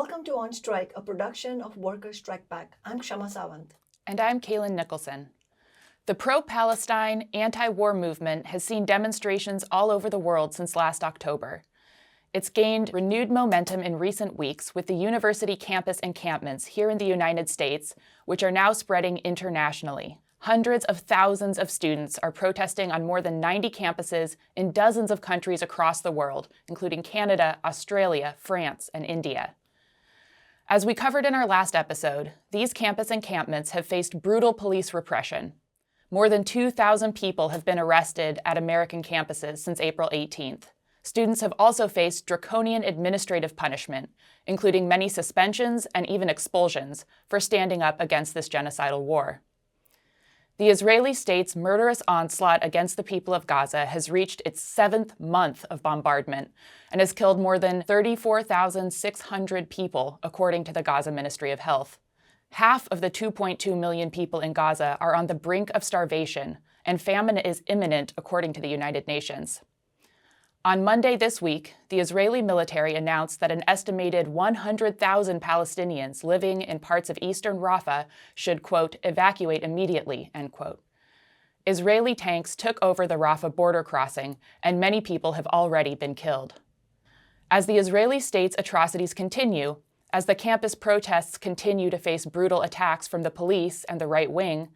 Welcome to On Strike, a production of Workers Strike Back. I'm Kshama Sawant. And I'm Kaylin Nicholson. The pro-Palestine, anti-war movement has seen demonstrations all over the world since last October. It's gained renewed momentum in recent weeks with the university campus encampments here in the United States, which are now spreading internationally. Hundreds of thousands of students are protesting on more than 90 campuses in dozens of countries across the world, including Canada, Australia, France, and India. As we covered in our last episode, these campus encampments have faced brutal police repression. More than 2,000 people have been arrested at American campuses since April 18th. Students have also faced draconian administrative punishment, including many suspensions and even expulsions for standing up against this genocidal war. The Israeli state's murderous onslaught against the people of Gaza has reached its 7th month of bombardment and has killed more than 34,600 people, according to the Gaza Ministry of Health. Half of the 2.2 million people in Gaza are on the brink of starvation, and famine is imminent, according to the United Nations. On Monday this week, the Israeli military announced that an estimated 100,000 Palestinians living in parts of eastern Rafah should, quote, evacuate immediately, end quote. Israeli tanks took over the Rafah border crossing, and many people have already been killed. As the Israeli state's atrocities continue, as the campus protests continue to face brutal attacks from the police and the right wing,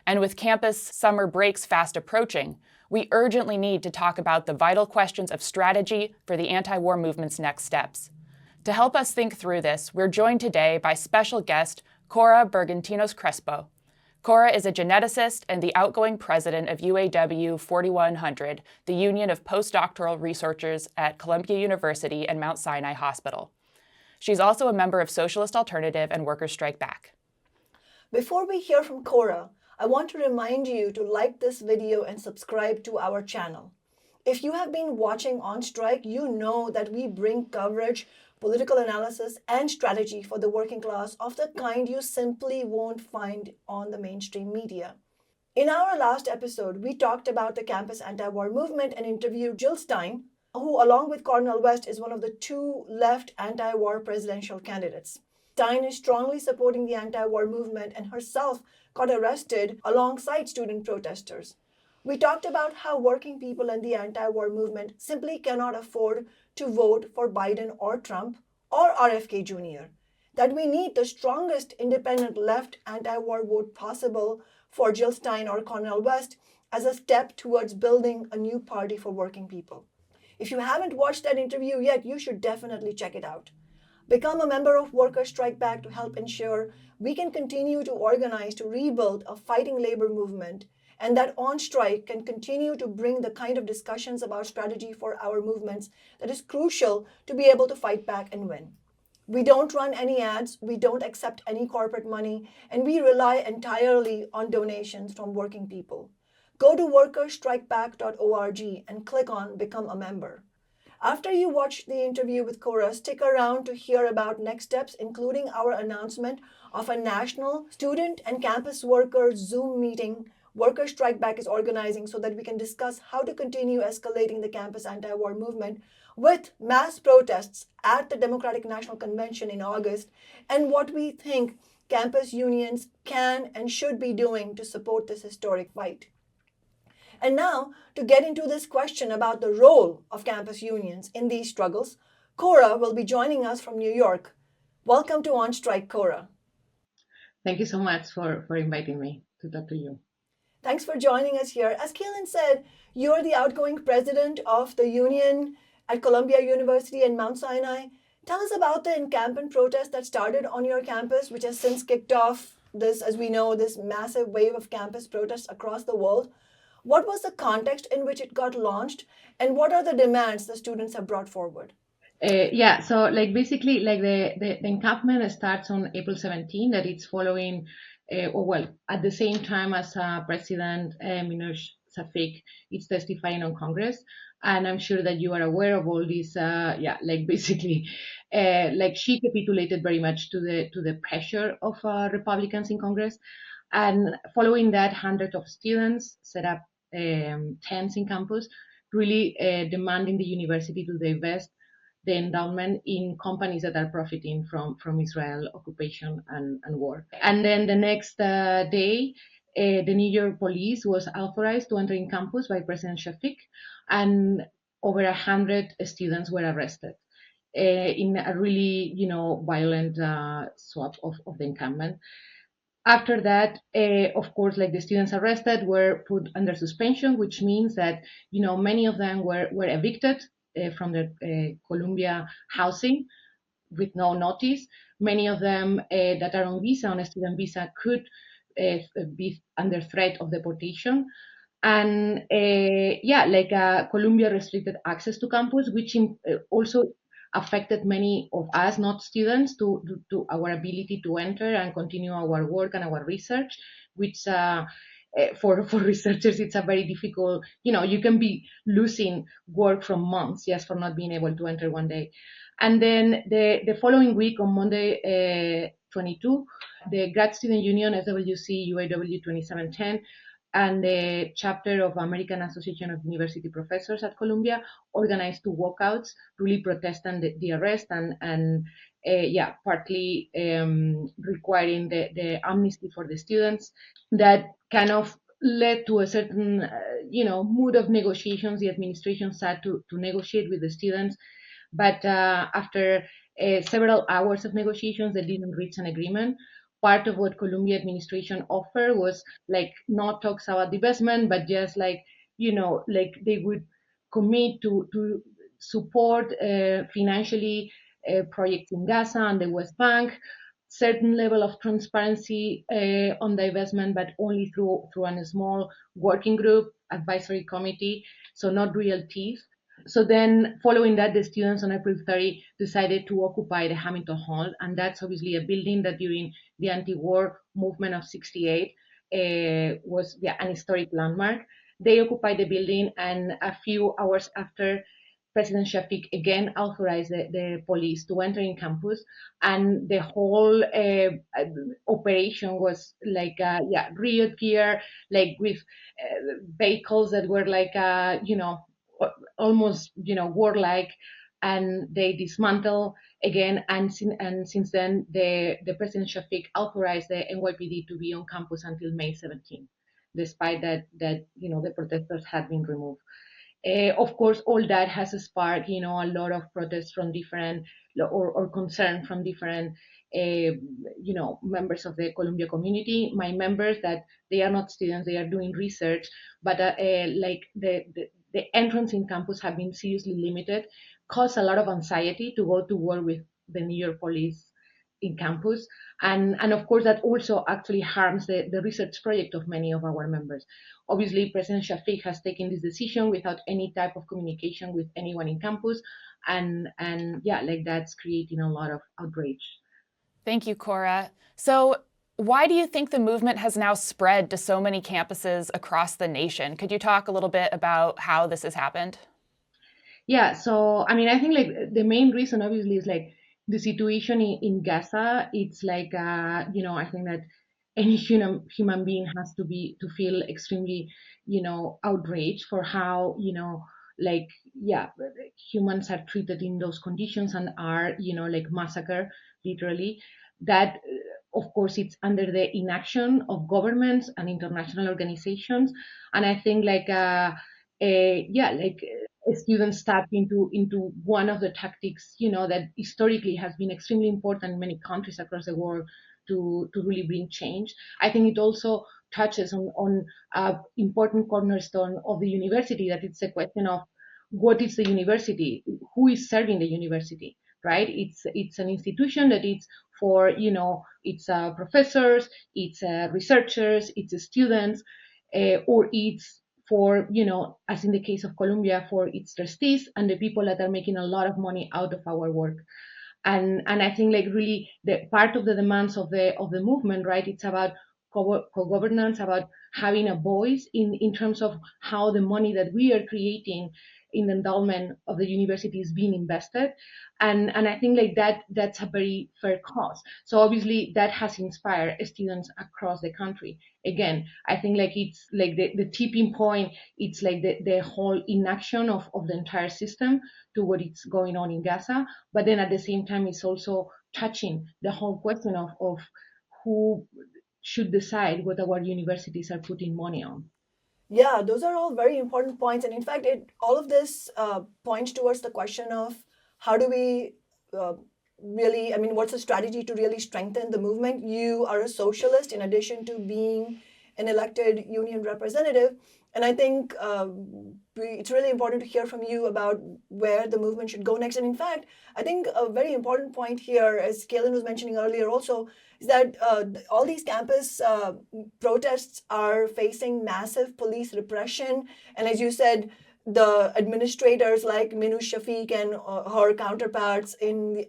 and with campus summer breaks fast approaching, we urgently need to talk about the vital questions of strategy for the anti-war movement's next steps. To help us think through this, we're joined today by special guest Cora Bergantiños-Crespo. Cora is a geneticist and the outgoing president of UAW 4100, the Union of Postdoctoral Researchers at Columbia University and Mount Sinai Hospital. She's also a member of Socialist Alternative and Workers Strike Back. Before we hear from Cora, I want to remind you to like this video and subscribe to our channel. If you have been watching On Strike, you know that we bring coverage, political analysis, and strategy for the working class of the kind you simply won't find on the mainstream media. In our last episode, we talked about the campus anti-war movement and interviewed Jill Stein, who, along with Cornel West, is one of the two left anti-war presidential candidates. Stein is strongly supporting the anti-war movement and herself got arrested alongside student protesters. We talked about how working people and the anti-war movement simply cannot afford to vote for Biden or Trump or RFK Jr., that we need the strongest independent left anti-war vote possible for Jill Stein or Cornel West as a step towards building a new party for working people. If you haven't watched that interview yet, you should definitely check it out. Become a member of Workers Strike Back to help ensure we can continue to organize to rebuild a fighting labor movement, and that On Strike can continue to bring the kind of discussions about strategy for our movements that is crucial to be able to fight back and win. We don't run any ads, we don't accept any corporate money, and we rely entirely on donations from working people. Go to workersstrikeback.org and click on Become a Member. After you watch the interview with Cora, stick around to hear about next steps, including our announcement of a national student and campus workers Zoom meeting Workers Strike Back is organizing so that we can discuss how to continue escalating the campus anti-war movement with mass protests at the Democratic National Convention in August, and what we think campus unions can and should be doing to support this historic fight. And now, to get into this question about the role of campus unions in these struggles, Cora will be joining us from New York. Welcome to On Strike, Cora. Thank you so much for inviting me to talk to you. Thanks for joining us here. As Kaylin said, you're the outgoing president of the union at Columbia University and Mount Sinai. Tell us about the encampment protest that started on your campus, which has since kicked off this, as we know, this massive wave of campus protests across the world. What was the context in which it got launched, and what are the demands the students have brought forward? So basically the encampment starts on April 17, that it's following, at the same time as President Minouche Safik is testifying on Congress. And I'm sure that you are aware of all this, she capitulated very much to the pressure of Republicans in Congress. And following that, hundreds of students set up tents in campus, really demanding the university to divest the endowment in companies that are profiting from Israel occupation and war. And then the next day, the New York police was authorized to enter in campus by President Shafik, and over 100 students were arrested in a really, violent swap of the encampment. After that, of course, like the students arrested were put under suspension, which means that many of them were evicted from the Columbia housing with no notice. Many of them that are on a student visa, could be under threat of deportation. And Columbia restricted access to campus, which also affected many of us, not students, to our ability to enter and continue our work and our research, which for researchers, it's a very difficult, you can be losing work from months just for not being able to enter one day. And then the following week, on Monday 22, the Grad Student Union, SWC UAW 2710, and the chapter of American Association of University Professors at Columbia organized two walkouts, really protesting the arrest and partly requiring the amnesty for the students. That kind of led to a certain, mood of negotiations. The administration started to negotiate with the students, but after several hours of negotiations, they didn't reach an agreement. Part of what Columbia administration offered was like not talks about divestment, but just like they would commit to support financially projects in Gaza and the West Bank, certain level of transparency on divestment, but only through a small working group advisory committee, so not real teeth. So then, following that, the students on April 30 decided to occupy the Hamilton Hall, and that's obviously a building that during the anti-war movement of '68 was an historic landmark. They occupied the building, and a few hours after, President Shafik again authorized the police to enter in campus, and the whole operation was like riot gear, like with vehicles that were like almost warlike, and they dismantle again. And since then, the President Shafik authorized the NYPD to be on campus until May 17, despite that the protesters had been removed. Of course, all that has sparked a lot of protests from different or concern from different members of the Columbia community. My members, that they are not students, they are doing research, but like the entrance in campus have been seriously limited, caused a lot of anxiety to go to war with the New York police in campus. And of course, that also actually harms the research project of many of our members. Obviously, President Shafik has taken this decision without any type of communication with anyone in campus. And that's creating a lot of outrage. Thank you, Cora. So why do you think the movement has now spread to so many campuses across the nation? Could you talk a little bit about how this has happened? Yeah, so I mean, I think like the main reason obviously is like the situation in Gaza. It's like I think that any human being has to feel extremely outraged for how humans are treated in those conditions and are like massacred literally. That of course it's under the inaction of governments and international organizations. And I think students tap into one of the tactics that historically has been extremely important in many countries across the world to really bring change. I think it also touches on important cornerstone of the university, that it's a question of what is the university, who is serving the university, right? It's an institution that it's for it's professors, it's researchers, it's students, or it's for as in the case of Columbia, for its trustees and the people that are making a lot of money out of our work. And I think like really the part of the demands of the movement, right? It's about co-governance, about having a voice in terms of how the money that we are creating in the endowment of the university is being invested. And I think like that's a very fair cause. So obviously that has inspired students across the country. Again, I think like it's like the tipping point, it's like the whole inaction of the entire system to what is going on in Gaza. But then at the same time, it's also touching the whole question of who should decide what our universities are putting money on. Yeah, those are all very important points. And in fact, all of this points towards the question of how do we really, I mean, what's the strategy to really strengthen the movement? You are a socialist in addition to being an elected union representative. And I think it's really important to hear from you about where the movement should go next. And in fact, I think a very important point here, as Kaylin was mentioning earlier also, is that all these campus protests are facing massive police repression. And as you said, the administrators like Minouche Shafik and her counterparts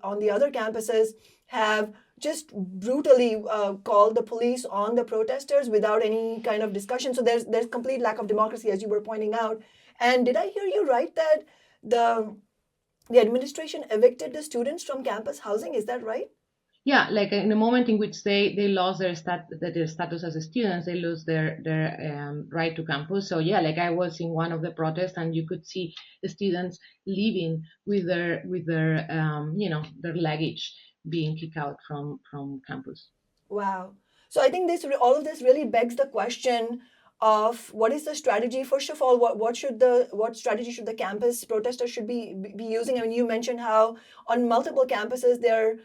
on the other campuses have just brutally called the police on the protesters without any kind of discussion. So there's complete lack of democracy, as you were pointing out. And did I hear you right that the administration evicted the students from campus housing? Is that right? Yeah, like in the moment in which they lost their status as students, they lose their right to campus. So yeah, like I was in one of the protests, and you could see the students leaving with their their luggage being kicked out from campus. Wow. So I think all of this really begs the question of what is the strategy. First of all, what strategy should the campus protesters should be using? I mean, you mentioned how on multiple campuses they're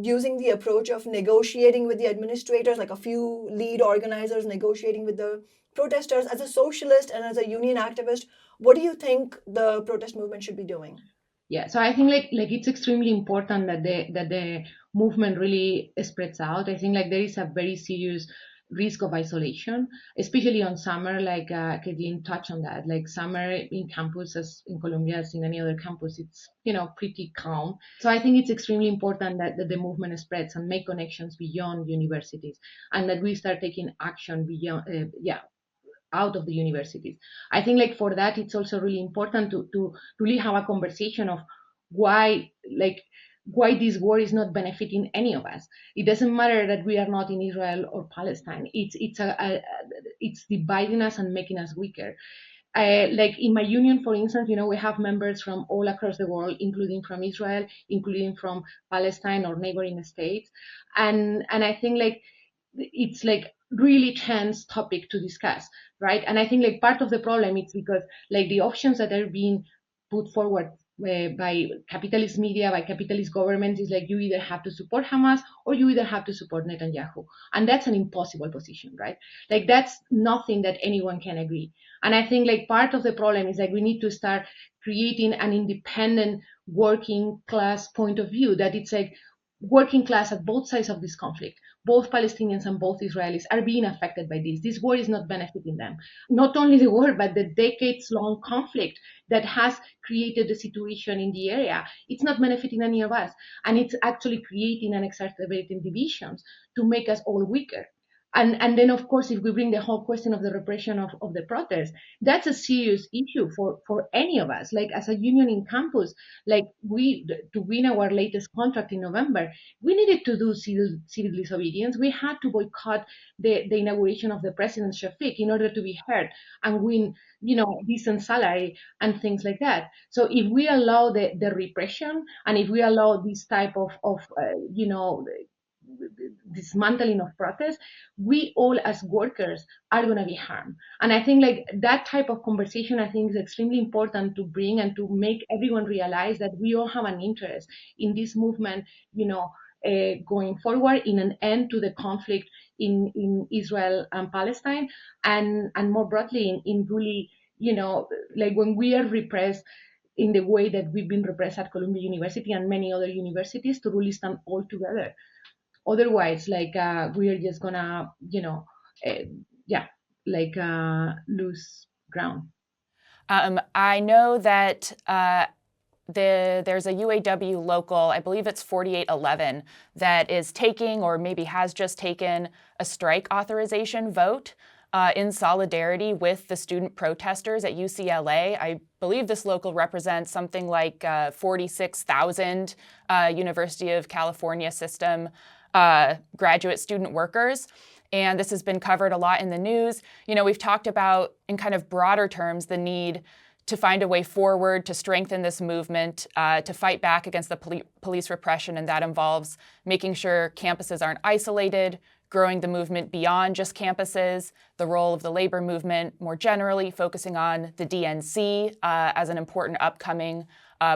using the approach of negotiating with the administrators, like a few lead organizers negotiating with the protesters. As a socialist and as a union activist, what do you think the protest movement should be doing? Yeah, so I think like it's extremely important that the movement really spreads out. I think like there is a very serious risk of isolation, especially on summer, like Caitlin touched on that. Like summer in campus, as in Colombia, as in any other campus, it's pretty calm. So I think it's extremely important that the movement spreads and make connections beyond universities, and that we start taking action beyond, out of the universities. I think like for that, it's also really important to really have a conversation of why this war is not benefiting any of us. It doesn't matter that we are not in Israel or Palestine. It's dividing us and making us weaker. Like in my union, for instance, we have members from all across the world, including from Israel, including from Palestine or neighboring states, and I think like it's like really tense topic to discuss, right? And I think like part of the problem is because like the options that are being put forward by capitalist media, by capitalist governments, is like you either have to support Hamas or you either have to support Netanyahu, and that's an impossible position, right? Like that's nothing that anyone can agree. And I think like part of the problem is like we need to start creating an independent working class point of view, that it's like working class at both sides of this conflict, both Palestinians and both Israelis, are being affected by this. This war is not benefiting them. Not only the war, but the decades-long conflict that has created the situation in the area. It's not benefiting any of us. And it's actually creating and exacerbating divisions to make us all weaker. And then, of course, if we bring the whole question of the repression of the protests, that's a serious issue for any of us. Like as a union in campus, like to win our latest contract in November, we needed to do civil disobedience. We had to boycott the inauguration of the President Shafik in order to be heard and win, decent salary and things like that. So if we allow the repression, and if we allow this type of dismantling of protests, we all as workers are going to be harmed. And I think like that type of conversation, I think, is extremely important to bring and to make everyone realize that we all have an interest in this movement, going forward, in an end to the conflict in Israel and Palestine, and more broadly in really, like when we are repressed in the way that we've been repressed at Columbia University and many other universities, to really stand all together. Otherwise, like we are just gonna, lose ground. I know that there's a UAW local, I believe it's 4811, that is taking, or maybe has just taken, a strike authorization vote. in solidarity with the student protesters at UCLA. I believe this local represents something like 46,000 University of California system graduate student workers. And this has been covered a lot in the news. You know, we've talked about, in kind of broader terms, the need to find a way forward to strengthen this movement, to fight back against the police repression, and that involves making sure campuses aren't isolated, growing the movement beyond just campuses, the role of the labor movement more generally, focusing on the DNC as an important upcoming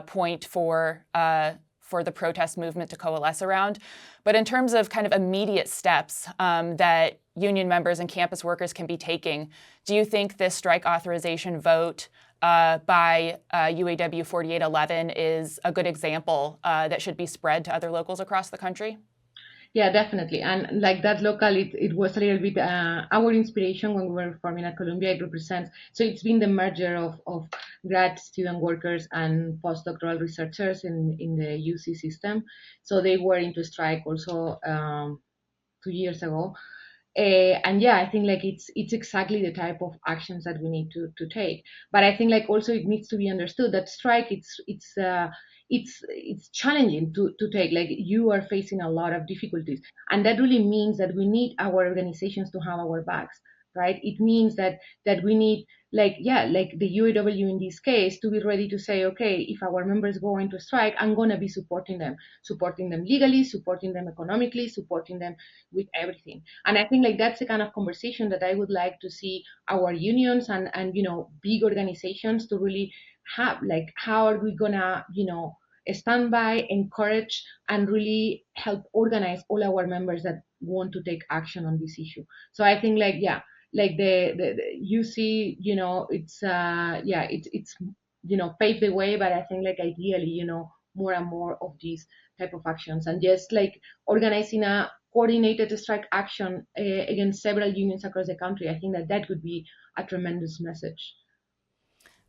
point for the protest movement to coalesce around. But in terms of kind of immediate steps that union members and campus workers can be taking, do you think this strike authorization vote by UAW 4811 is a good example that should be spread to other locals across the country? Yeah, definitely. And like that local, it was a little bit our inspiration when we were forming at Columbia. It represents, so it's been the merger of grad student workers and postdoctoral researchers in the UC system. So they were into strike also 2 years ago. And yeah, I think like it's exactly the type of actions that we need to take. But I think like also it needs to be understood that strike it's challenging to take. Like you are facing a lot of difficulties, and that really means that we need our organizations to have our backs, right? It means that we need like the UAW in this case to be ready to say, okay, if our members go into strike, I'm going to be supporting them legally, supporting them economically, supporting them with everything. And I think like that's the kind of conversation that I would like to see our unions and big organizations to really have. Like, how are we gonna stand by, encourage, and really help organize all our members that want to take action on this issue. So I think like the UC, it's pave the way, but I think like ideally, more and more of these type of actions, and just like organizing a coordinated strike action against several unions across the country. I think that could be a tremendous message.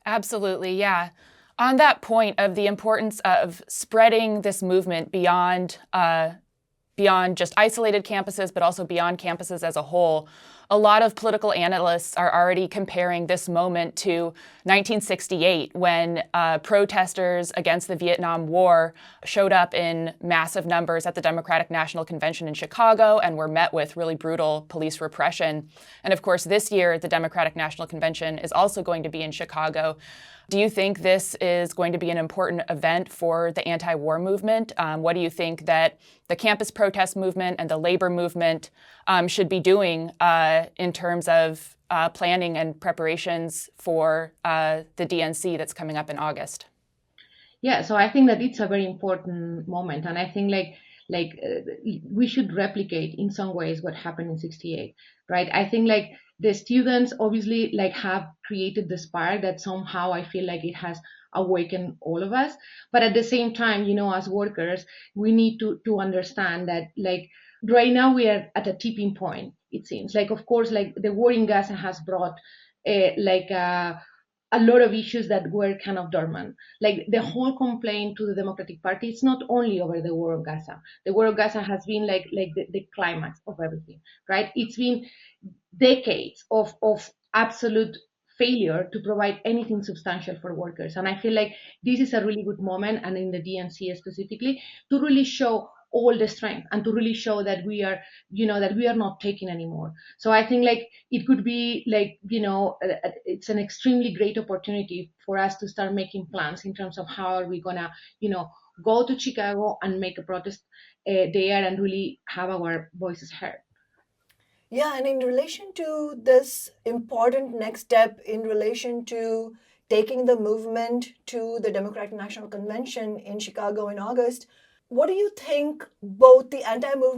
Absolutely, yeah. On that point of the importance of spreading this movement beyond just isolated campuses, but also beyond campuses as a whole, a lot of political analysts are already comparing this moment to 1968, when protesters against the Vietnam War showed up in massive numbers at the Democratic National Convention in Chicago and were met with really brutal police repression. And of course, this year, the Democratic National Convention is also going to be in Chicago. Do you think this is going to be an important event for the anti-war movement? What do you think that the campus protest movement and the labor movement should be doing in terms of planning and preparations for the DNC that's coming up in August? Yeah, so I think that it's a very important moment, and I think we should replicate in some ways what happened in '68, right? I think like the students obviously like have created the spark that somehow I feel like it has awakened all of us. But at the same time, as workers, we need to understand that like right now we are at a tipping point, it seems. Like, of course, like the war in Gaza has brought a lot of issues that were kind of dormant. Like the whole complaint to the Democratic Party, it's not only over the war of Gaza. The war of Gaza has been like the climax of everything, right? It's been decades of absolute failure to provide anything substantial for workers. And I feel like this is a really good moment, and in the DNC specifically, to really show all the strength and to really show that we are, that we are not taking anymore. So I think like it could be like, it's an extremely great opportunity for us to start making plans in terms of how are we gonna, go to Chicago and make a protest there and really have our voices heard. Yeah, and in relation to this important next step, in relation to taking the movement to the Democratic National Convention in Chicago in August, what do you think both the anti-war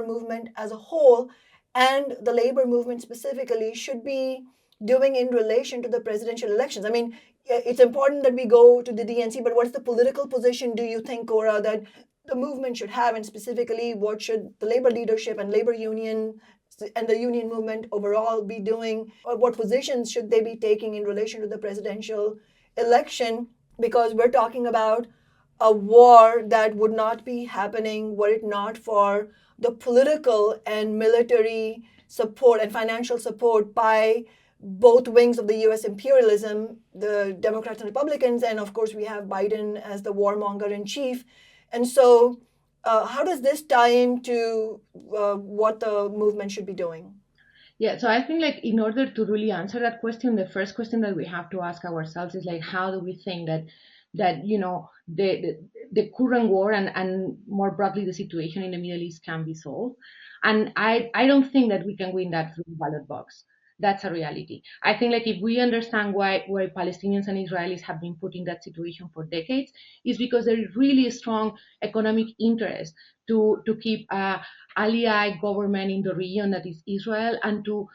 movement as a whole and the labor movement specifically should be doing in relation to the presidential elections? I mean, it's important that we go to the DNC, but what's the political position, do you think, Cora, that the movement should have, and specifically what should the labor leadership and labor union and the union movement overall be doing, or what positions should they be taking in relation to the presidential election? Because we're talking about a war that would not be happening were it not for the political and military support and financial support by both wings of the US imperialism, the Democrats and Republicans, and of course we have Biden as the warmonger in chief. And so, how does this tie into what the movement should be doing? Yeah, so I think like in order to really answer that question, the first question that we have to ask ourselves is like, how do we think that the current war and more broadly the situation in the Middle East can be solved? And I don't think that we can win that through the ballot box. That's a reality. I think like if we understand why Palestinians and Israelis have been put in that situation for decades, is because there is really a strong economic interest to keep ally government in the region that is Israel, and to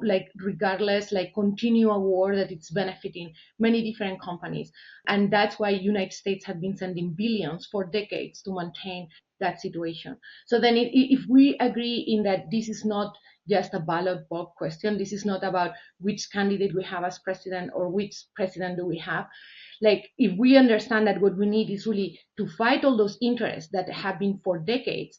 like regardless like continue a war that it's benefiting many different companies. And that's why United States have been sending billions for decades to maintain that situation. So then if we agree in that this is not just a ballot box question, this is not about which candidate we have as president or which president do we have, like if we understand that what we need is really to fight all those interests that have been for decades,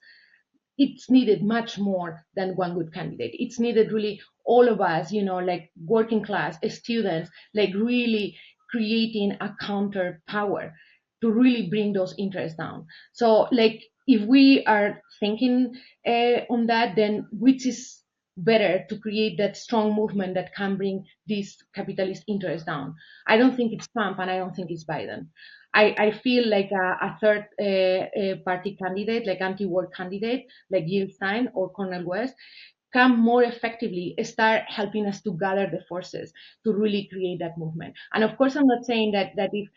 it's needed much more than one good candidate. It's needed really all of us, like working class students, like really creating a counter power to really bring those interests down. So like if we are thinking on that, then which is better to create that strong movement that can bring these capitalist interests down? I don't think it's Trump and I don't think it's Biden. I feel like a third party candidate, like anti-war candidate, like Jill Stein or Cornel West, can more effectively start helping us to gather the forces to really create that movement. And of course, I'm not saying that if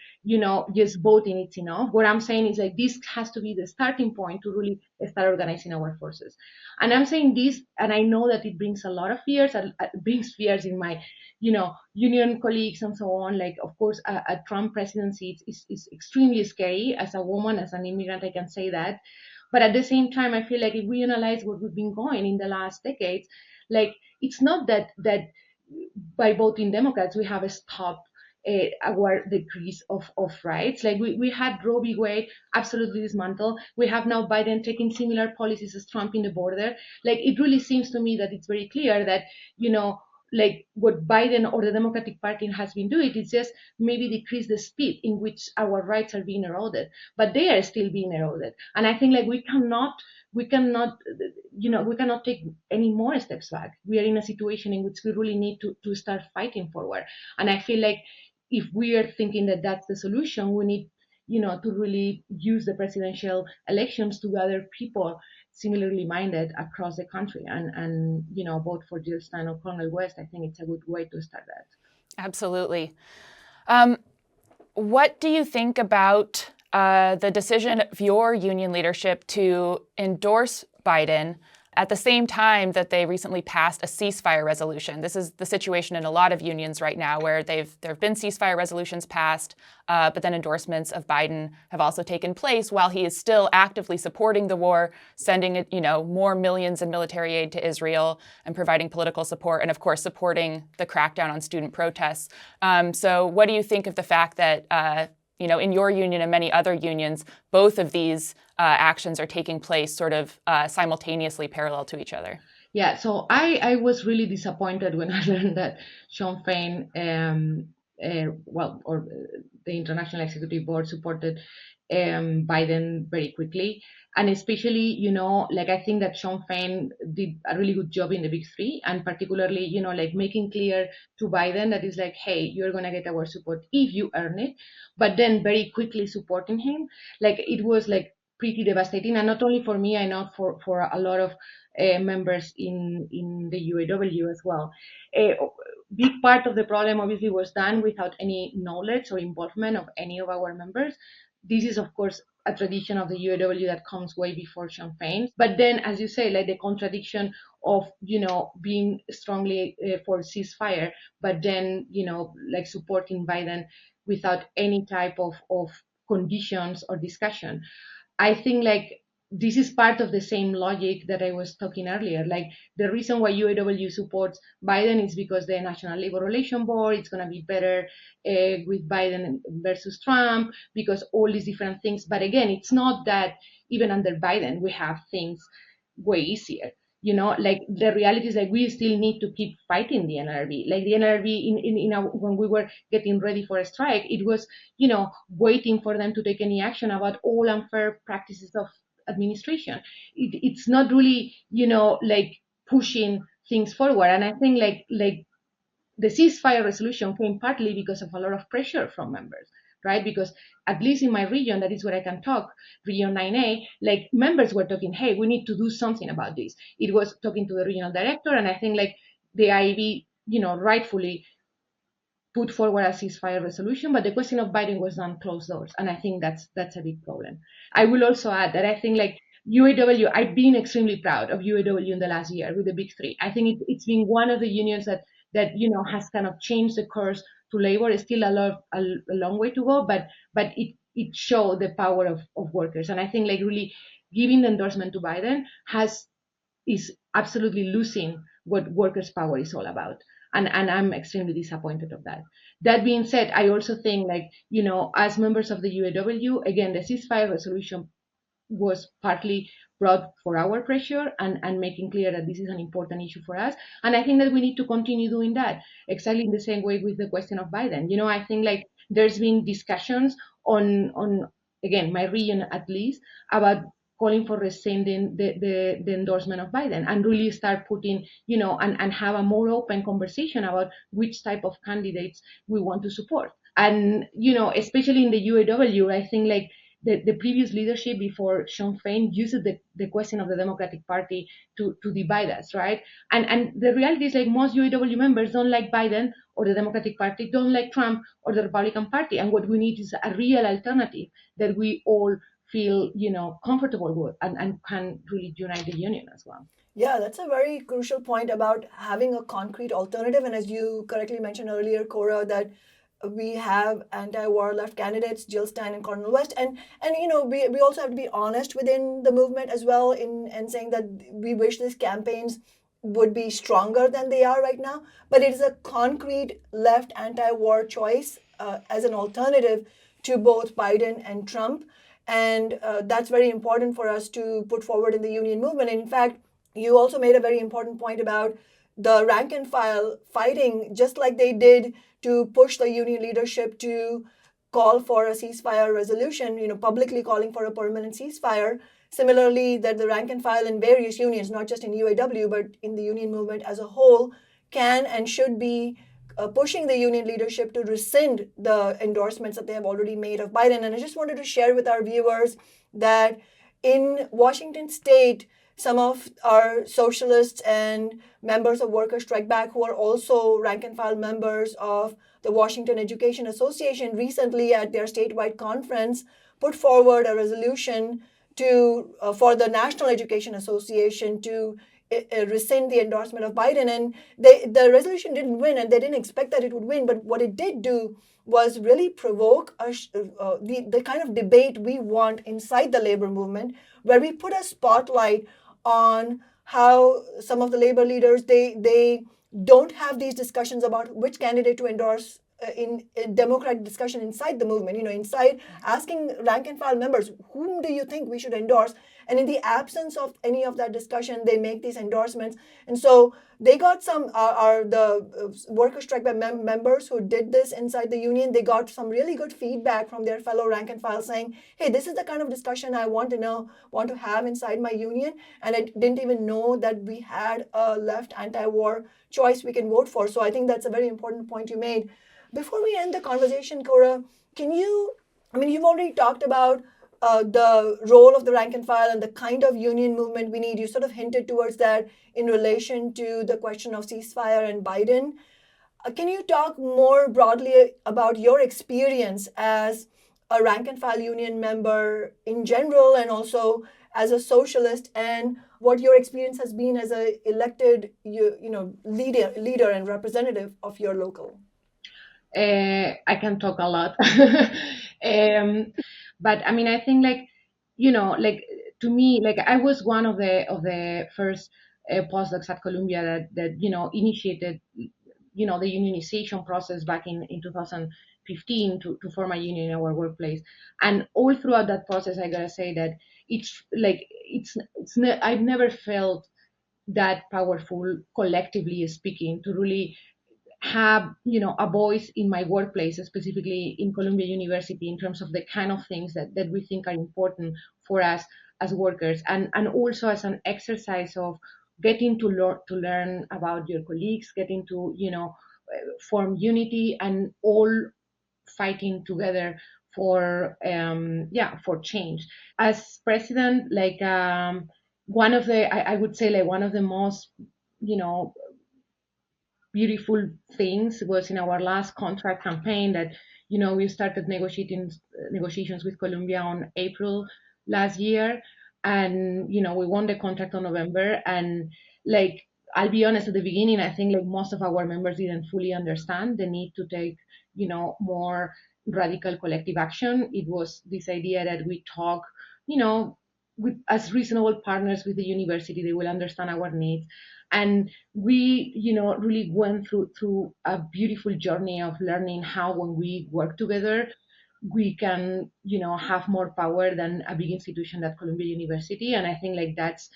just voting it's enough. What I'm saying is like this has to be the starting point to really start organizing our forces. And I'm saying this, and I know that it brings a lot of fears. And it brings fears in my union colleagues and so on. Like of course, a Trump presidency is extremely scary. As a woman, as an immigrant, I can say that. But at the same time, I feel like if we analyze what we've been going in the last decades, like it's not that by voting Democrats we have stopped our decrease of rights. Like we had Roe v. Wade absolutely dismantled. We have now Biden taking similar policies as Trump in the border. Like it really seems to me that it's very clear that like what Biden or the Democratic Party has been doing is just maybe decrease the speed in which our rights are being eroded, but they are still being eroded. And I think like we cannot we cannot take any more steps back. We are in a situation in which we really need to start fighting forward. And I feel like if we are thinking that that's the solution, we need to really use the presidential elections to gather people similarly minded across the country and vote for Jill Stein or Cornel West. I think it's a good way to start that. Absolutely. What do you think about the decision of your union leadership to endorse Biden at the same time that they recently passed a ceasefire resolution? This is the situation in a lot of unions right now, where there have been ceasefire resolutions passed, but then endorsements of Biden have also taken place while he is still actively supporting the war, sending more millions in military aid to Israel and providing political support, and of course supporting the crackdown on student protests. So what do you think of the fact that in your union and many other unions, both of these actions are taking place sort of simultaneously, parallel to each other? Yeah, so I was really disappointed when I learned that Sinn Féin, the International Executive Board supported Biden very quickly. And especially, like I think that Sinn Féin did a really good job in the Big Three, and particularly, like making clear to Biden that is like, hey, you're going to get our support if you earn it, but then very quickly supporting him. Like it was like pretty devastating, and not only for me, I know for a lot of members in the UAW as well. Big part of the problem obviously was done without any knowledge or involvement of any of our members. This is of course a tradition of the UAW that comes way before Sinn Féin. But then, as you say, like the contradiction of being strongly for ceasefire, but then like supporting Biden without any type of conditions or discussion. I think like this is part of the same logic that I was talking earlier. Like the reason why UAW supports Biden is because the National Labor Relations Board, it's going to be better with Biden versus Trump, because all these different things. But again, it's not that even under Biden we have things way easier. Like the reality is like we still need to keep fighting the NLRB. Like the NLRB when we were getting ready for a strike, it was, waiting for them to take any action about all unfair practices of administration. It's not really, like pushing things forward. And I think like the ceasefire resolution came partly because of a lot of pressure from members, right? Because at least in my region, that is where I can talk, region 9A, like members were talking, hey, we need to do something about this. It was talking to the regional director, and I think like the IAB, rightfully put forward a ceasefire resolution, but the question of Biden was done closed doors, and I think that's a big problem. I will also add that I think like UAW, I've been extremely proud of UAW in the last year with the big three. I think it's been one of the unions that has kind of changed the course to labor. It's still a long way to go, but it showed the power of workers, and I think like really giving the endorsement to Biden is absolutely losing what workers' power is all about. And I'm extremely disappointed of that. That being said, I also think like, as members of the UAW, again, the ceasefire resolution was partly brought for our pressure and making clear that this is an important issue for us. And I think that we need to continue doing that, exactly in the same way with the question of Biden. I think like there's been discussions on again, my region at least, about calling for rescinding the endorsement of Biden and really start putting, and have a more open conversation about which type of candidates we want to support. And, especially in the UAW, I think like the previous leadership before Sean Fain used the question of the Democratic Party to divide us, right? And the reality is like most UAW members don't like Biden or the Democratic Party, don't like Trump or the Republican Party. And what we need is a real alternative that we all feel, comfortable with and can really unite the union as well. Yeah, that's a very crucial point about having a concrete alternative. And as you correctly mentioned earlier, Cora, that we have anti-war left candidates, Jill Stein and Cornel West, and we also have to be honest within the movement as well in saying that we wish these campaigns would be stronger than they are right now. But it is a concrete left anti-war choice as an alternative to both Biden and Trump. And that's very important for us to put forward in the union movement. In fact, you also made a very important point about the rank and file fighting, just like they did to push the union leadership to call for a ceasefire resolution, publicly calling for a permanent ceasefire. Similarly, that the rank and file in various unions, not just in UAW, but in the union movement as a whole, can and should be pushing the union leadership to rescind the endorsements that they have already made of Biden. And I just wanted to share with our viewers that in Washington State, some of our socialists and members of Workers' Strike Back, who are also rank and file members of the Washington Education Association, recently at their statewide conference put forward a resolution to for the National Education Association to rescind the endorsement of Biden. And the resolution didn't win, and they didn't expect that it would win. But what it did do was really provoke the kind of debate we want inside the labor movement, where we put a spotlight on how some of the labor leaders, they don't have these discussions about which candidate to endorse in democratic discussion inside the movement, inside asking rank and file members, whom do you think we should endorse? And in the absence of any of that discussion, they make these endorsements. And so they got some, the Workers' Strike Back members who did this inside the union, they got some really good feedback from their fellow rank and file saying, hey, this is the kind of discussion I want to have inside my union. And I didn't even know that we had a left anti-war choice we can vote for. So I think that's a very important point you made. Before we end the conversation, Cora, you've already talked about the role of the rank and file and the kind of union movement we need. You sort of hinted towards that in relation to the question of ceasefire and Biden. Can you talk more broadly about your experience as a rank and file union member in general, and also as a socialist, and what your experience has been as an elected leader and representative of your local? I can talk a lot. But I think to me, like I was one of the first postdocs at Columbia that initiated the unionization process back in 2015 to form a union in our workplace. And all throughout that process, I gotta say that I've never felt that powerful, collectively speaking, to really have a voice in my workplace, specifically in Columbia University, in terms of the kind of things that we think are important for us as workers, and also as an exercise of getting to learn about your colleagues, getting to form unity, and all fighting together for change. As president, like one of the I would say, like one of the most you know beautiful things was in our last contract campaign that we started negotiations with Colombia on April last year, and we won the contract on November. And like, I'll be honest, at the beginning I think like most of our members didn't fully understand the need to take more radical collective action. It was this idea that we talk with, as reasonable partners with the university, they will understand our needs. And we really went through a beautiful journey of learning how, when we work together, we can have more power than a big institution like Columbia University. And I think like that's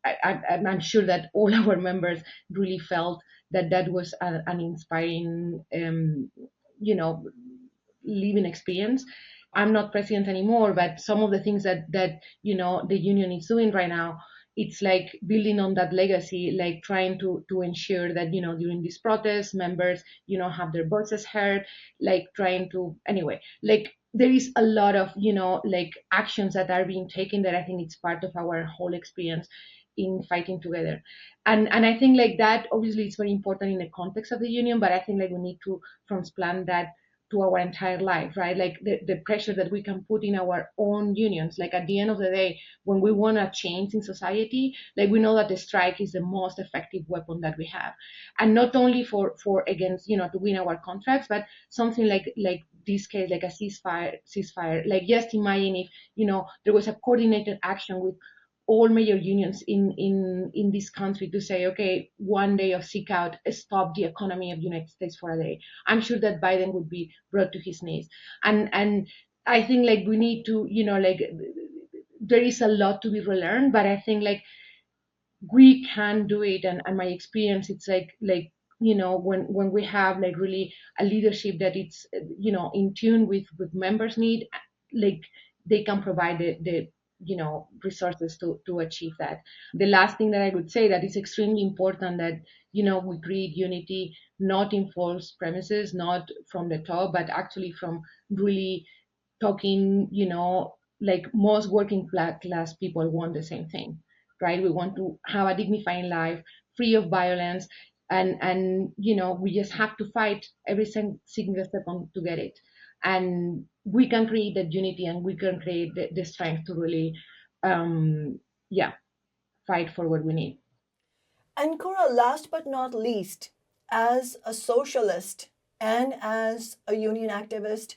I'm sure that all our members really felt that was an inspiring living experience. I'm not president anymore, but some of the things that the union is doing right now, it's like building on that legacy, like trying to ensure that during these protests, members have their voices heard, like trying to, anyway, like there is a lot of like actions that are being taken that I think it's part of our whole experience in fighting together. And I think like that obviously it's very important in the context of the union, but I think like we need to transplant that to our entire life, right? Like the pressure that we can put in our own unions. Like at the end of the day, when we want to change in society, like we know that the strike is the most effective weapon that we have. And not only for against, to win our contracts, but something like this case, like a ceasefire. Like just imagine if, there was a coordinated action with all major unions in this country to say, okay, one day of seek out, stop the economy of the United States for a day. I'm sure that Biden would be brought to his knees. And I think like we need to, like there is a lot to be relearned, but I think like we can do it. And my experience, it's like when we have like really a leadership that it's in tune with members' need, like they can provide the resources to achieve that. The last thing that I would say, that is extremely important, that we create unity not in false premises, not from the top, but actually from really talking, like most working class people want the same thing, right? We want to have a dignified life free of violence, and we just have to fight every single step to get it. And we can create that unity, and we can create the strength to really fight for what we need. And Cora, last but not least, as a socialist and as a union activist,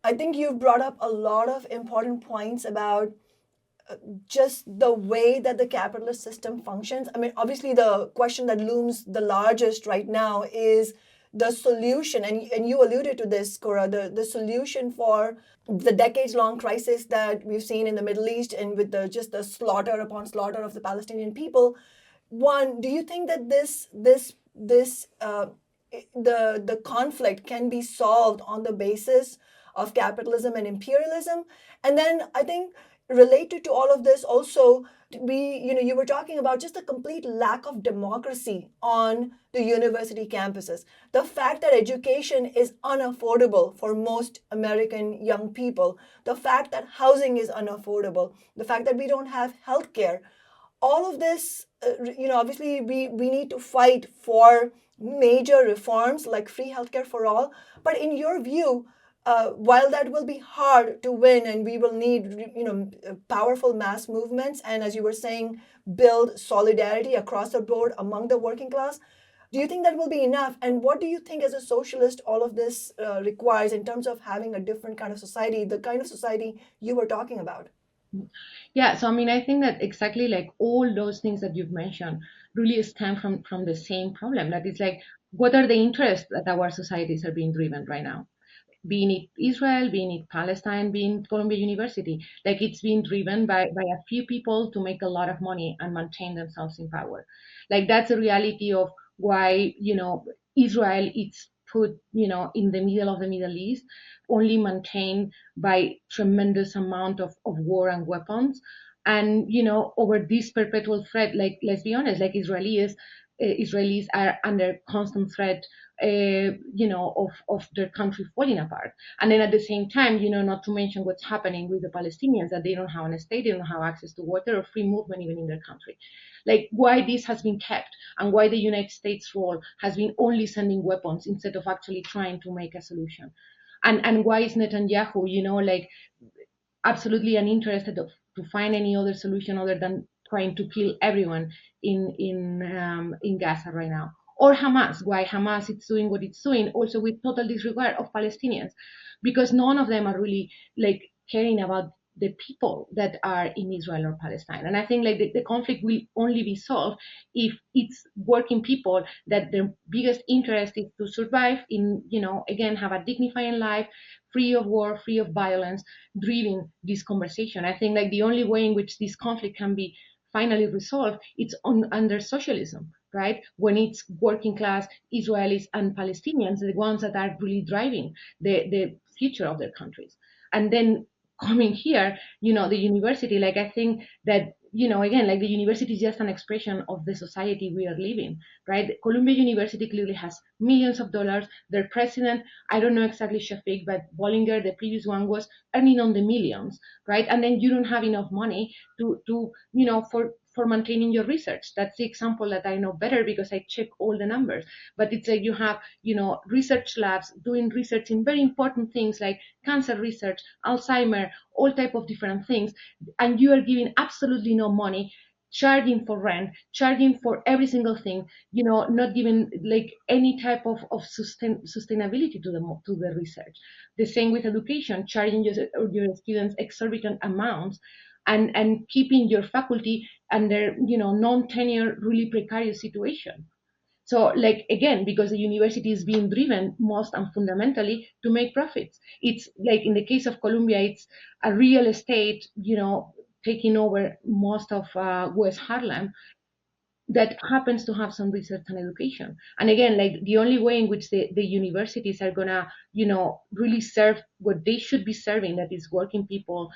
I think you've brought up a lot of important points about just the way that the capitalist system functions. I mean, obviously, the question that looms the largest right now is the solution, and you alluded to this, Cora, the solution for the decades-long crisis that we've seen in the Middle East, and with just the slaughter upon slaughter of the Palestinian people. One, do you think that the conflict can be solved on the basis of capitalism and imperialism? And then I think related to all of this also, you were talking about just the complete lack of democracy on the university campuses. The fact that education is unaffordable for most American young people, the fact that housing is unaffordable, the fact that we don't have healthcare, all of this, obviously we need to fight for major reforms like free healthcare for all. But in your view, while that will be hard to win, and we will need, powerful mass movements, and as you were saying, build solidarity across the board among the working class, do you think that will be enough? And what do you think, as a socialist, all of this requires in terms of having a different kind of society, the kind of society you were talking about? Yeah, so I mean, I think that exactly like all those things that you've mentioned really stem from the same problem. That is like, what are the interests that our societies are being driven right now? Being it Israel, being it Palestine, being Columbia University, like it's being driven by a few people to make a lot of money and maintain themselves in power. Like that's the reality of why, Israel is put, in the middle of the Middle East, only maintained by tremendous amount of war and weapons. And, over this perpetual threat, like, let's be honest, like Israelis are under constant threat, of their country falling apart. And then at the same time, not to mention what's happening with the Palestinians, that they don't have a state, they don't have access to water or free movement even in their country. Like why this has been kept, and why the United States role has been only sending weapons instead of actually trying to make a solution. And why is Netanyahu, like absolutely uninterested to find any other solution other than trying to kill everyone in Gaza right now. Or Hamas, why Hamas is doing what it's doing, also with total disregard of Palestinians, because none of them are really like caring about the people that are in Israel or Palestine. And I think like the conflict will only be solved if it's working people that their biggest interest is to survive in, again, have a dignified life, free of war, free of violence, driving this conversation. I think like the only way in which this conflict can be finally resolved, it's under socialism, right? When it's working class Israelis and Palestinians, the ones that are really driving the future of their countries. And then coming here, the university, like I think that, again, like the university is just an expression of the society we are living, right? Columbia University clearly has millions of dollars. Their president, I don't know exactly Shafiq, but Bollinger, the previous one, was earning on the millions, right? And then you don't have enough money to for maintaining your research. That's the example that I know better because I check all the numbers. But it's like you have, research labs doing research in very important things like cancer research, Alzheimer, all type of different things, and you are giving absolutely no money, charging for rent, charging for every single thing, not giving like any type of sustainability to the research. The same with education, charging your students exorbitant amounts, and keeping your faculty under, non-tenure, really precarious situation. So, like again, because the university is being driven most and fundamentally to make profits. It's like in the case of Columbia, it's a real estate, taking over most of West Harlem, that happens to have some research and education. And again, like the only way in which the universities are gonna, really serve what they should be serving, that is working people,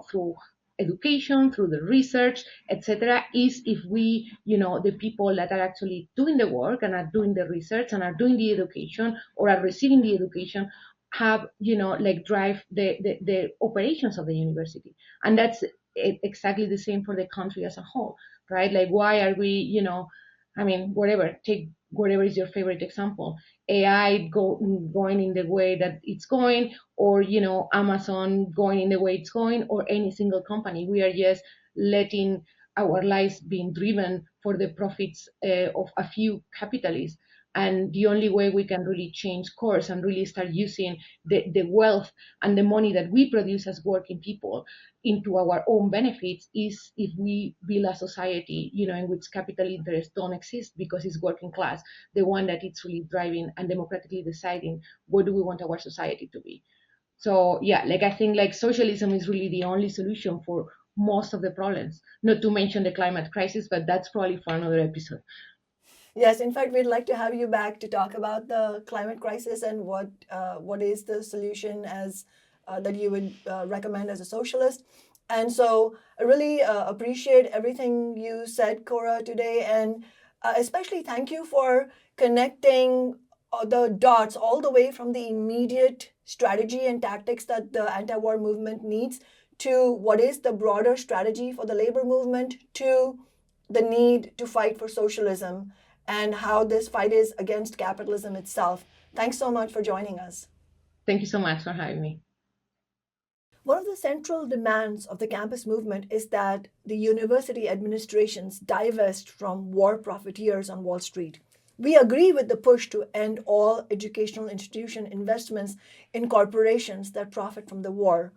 through education, through the research, etc., is if we, the people that are actually doing the work and are doing the research and are doing the education or are receiving the education, have, like drive the operations of the university. And that's exactly the same for the country as a whole, right? Like, why are we, I mean, whatever is your favorite example, AI going in the way that it's going, or, Amazon going in the way it's going, or any single company. We are just letting our lives being driven for the profits of a few capitalists. And the only way we can really change course and really start using the wealth and the money that we produce as working people into our own benefits is if we build a society, in which capital interests don't exist, because it's working class, the one that it's really driving and democratically deciding what do we want our society to be. So yeah, like I think like socialism is really the only solution for most of the problems, not to mention the climate crisis, but that's probably for another episode. Yes, in fact, we'd like to have you back to talk about the climate crisis and what is the solution as that you would recommend as a socialist. And so I really appreciate everything you said, Cora, today, and especially thank you for connecting the dots all the way from the immediate strategy and tactics that the anti-war movement needs to what is the broader strategy for the labor movement to the need to fight for socialism and how this fight is against capitalism itself. Thanks so much for joining us. Thank you so much for having me. One of the central demands of the campus movement is that the university administrations divest from war profiteers on Wall Street. We agree with the push to end all educational institution investments in corporations that profit from the war.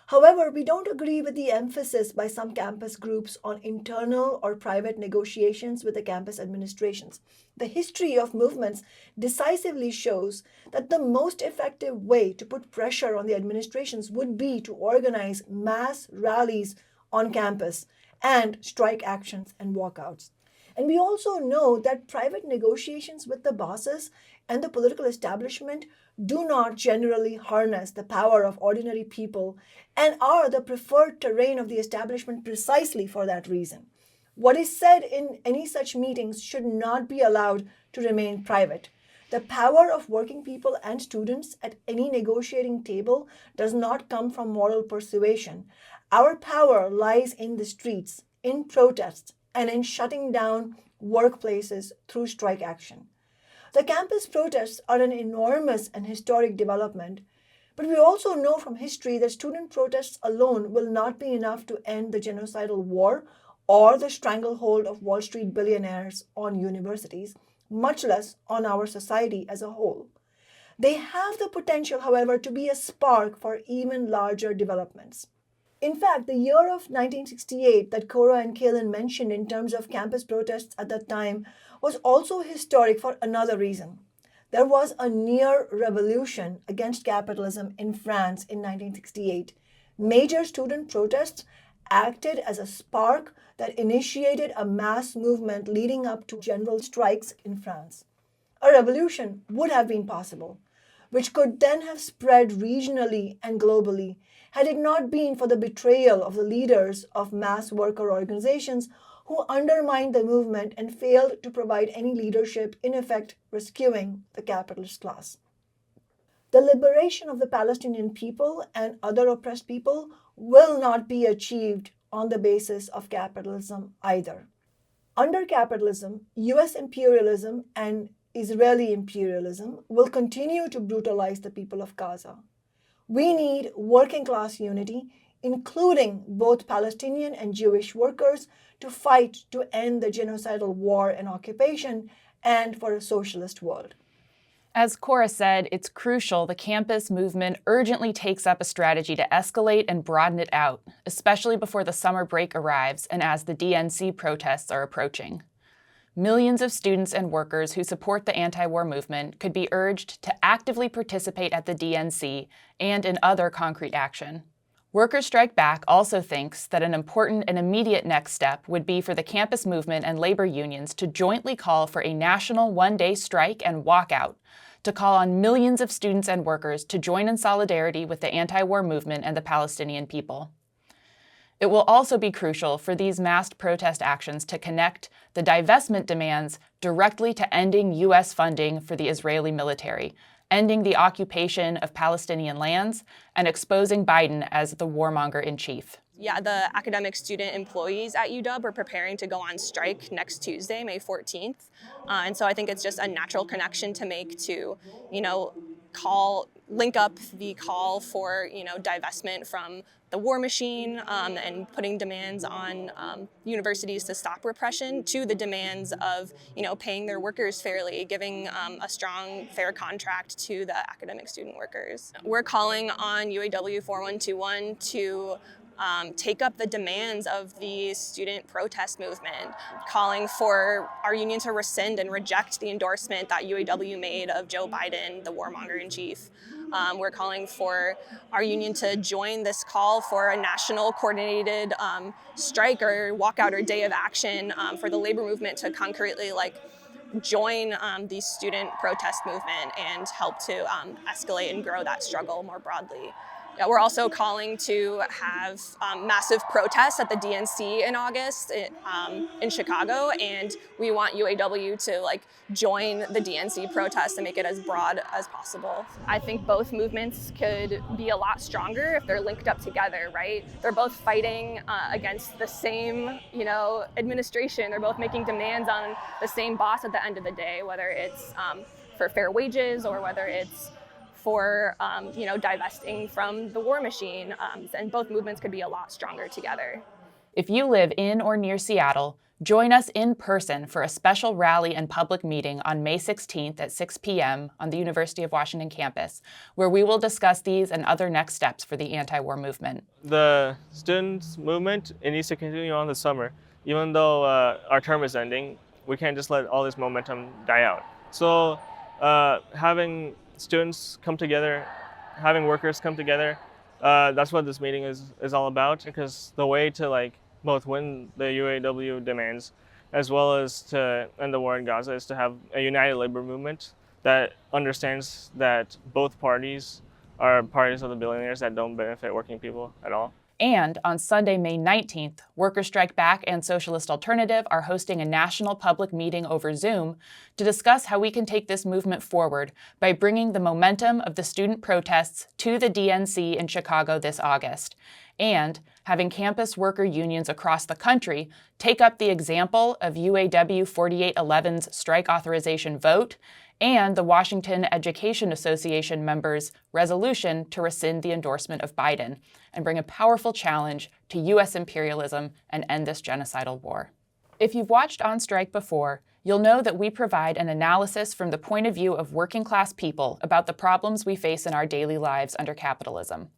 However, we don't agree with the emphasis by some campus groups on internal or private negotiations with the campus administrations. The history of movements decisively shows that the most effective way to put pressure on the administrations would be to organize mass rallies on campus and strike actions and walkouts. And we also know that private negotiations with the bosses and the political establishment do not generally harness the power of ordinary people and are the preferred terrain of the establishment precisely for that reason. What is said in any such meetings should not be allowed to remain private. The power of working people and students at any negotiating table does not come from moral persuasion. Our power lies in the streets, in protests, and in shutting down workplaces through strike action. The campus protests are an enormous and historic development, but we also know from history that student protests alone will not be enough to end the genocidal war or the stranglehold of Wall Street billionaires on universities, much less on our society as a whole. They have the potential, however, to be a spark for even larger developments. In fact, the year of 1968 that Cora and Kaylin mentioned in terms of campus protests at that time was also historic for another reason. There was a near revolution against capitalism in France in 1968. Major student protests acted as a spark that initiated a mass movement leading up to general strikes in France. A revolution would have been possible, which could then have spread regionally and globally had it not been for the betrayal of the leaders of mass worker organizations who undermined the movement and failed to provide any leadership, in effect rescuing the capitalist class. The liberation of the Palestinian people and other oppressed people will not be achieved on the basis of capitalism either. Under capitalism, US imperialism and Israeli imperialism will continue to brutalize the people of Gaza. We need working class unity, including both Palestinian and Jewish workers, to fight to end the genocidal war and occupation and for a socialist world. As Cora said, it's crucial the campus movement urgently takes up a strategy to escalate and broaden it out, especially before the summer break arrives and as the DNC protests are approaching. Millions of students and workers who support the anti-war movement could be urged to actively participate at the DNC and in other concrete action. Workers Strike Back also thinks that an important and immediate next step would be for the campus movement and labor unions to jointly call for a national one-day strike and walkout, to call on millions of students and workers to join in solidarity with the anti-war movement and the Palestinian people. It will also be crucial for these massed protest actions to connect the divestment demands directly to ending U.S. funding for the Israeli military, ending the occupation of Palestinian lands, and exposing Biden as the warmonger-in-chief. Yeah, the academic student employees at UW are preparing to go on strike next Tuesday, May 14th. And so I think it's just a natural connection to make to, link up the call for, divestment from the war machine and putting demands on universities to stop repression to the demands of, paying their workers fairly, giving a strong, fair contract to the academic student workers. We're calling on UAW 4121 to take up the demands of the student protest movement, calling for our union to rescind and reject the endorsement that UAW made of Joe Biden, the warmonger-in-chief. We're calling for our union to join this call for a national coordinated strike or walkout or day of action for the labor movement to concretely join the student protest movement and help to escalate and grow that struggle more broadly. Yeah, we're also calling to have massive protests at the DNC in August in Chicago, and we want UAW to join the DNC protests and make it as broad as possible. I think both movements could be a lot stronger if they're linked up together, right? They're both fighting against the same, administration. They're both making demands on the same boss at the end of the day, whether it's for fair wages or whether it's for divesting from the war machine, and both movements could be a lot stronger together. If you live in or near Seattle, Join us in person for a special rally and public meeting on May 16th at 6 p.m. on the University of Washington campus, where we will discuss these and other next steps for the anti-war movement. The students' movement, it needs to continue on this summer. Even though our term is ending, we can't just let all this momentum die out. So having students come together, having workers come together, that's what this meeting is all about, because the way to both win the UAW demands as well as to end the war in Gaza is to have a united labor movement that understands that both parties are parties of the billionaires that don't benefit working people at all. And on Sunday, May 19th, Workers Strike Back and Socialist Alternative are hosting a national public meeting over Zoom to discuss how we can take this movement forward by bringing the momentum of the student protests to the DNC in Chicago this August, and having campus worker unions across the country take up the example of UAW 4811's strike authorization vote and the Washington Education Association members' resolution to rescind the endorsement of Biden and bring a powerful challenge to U.S. imperialism and end this genocidal war. If you've watched On Strike before, you'll know that we provide an analysis from the point of view of working-class people about the problems we face in our daily lives under capitalism.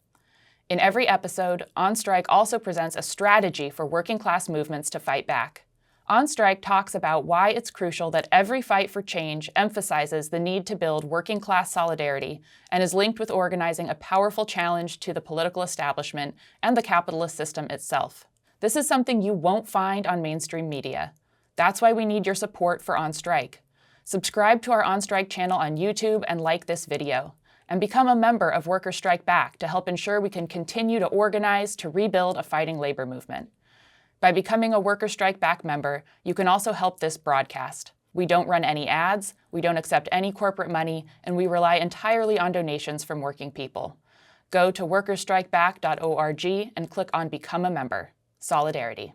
In every episode, On Strike also presents a strategy for working-class movements to fight back. On Strike talks about why it's crucial that every fight for change emphasizes the need to build working-class solidarity and is linked with organizing a powerful challenge to the political establishment and the capitalist system itself. This is something you won't find on mainstream media. That's why we need your support for On Strike. Subscribe to our On Strike channel on YouTube and like this video. And become a member of Workers Strike Back to help ensure we can continue to organize to rebuild a fighting labor movement. By becoming a Workers Strike Back member, you can also help this broadcast. We don't run any ads, we don't accept any corporate money, and we rely entirely on donations from working people. Go to workersstrikeback.org and click on Become a Member. Solidarity.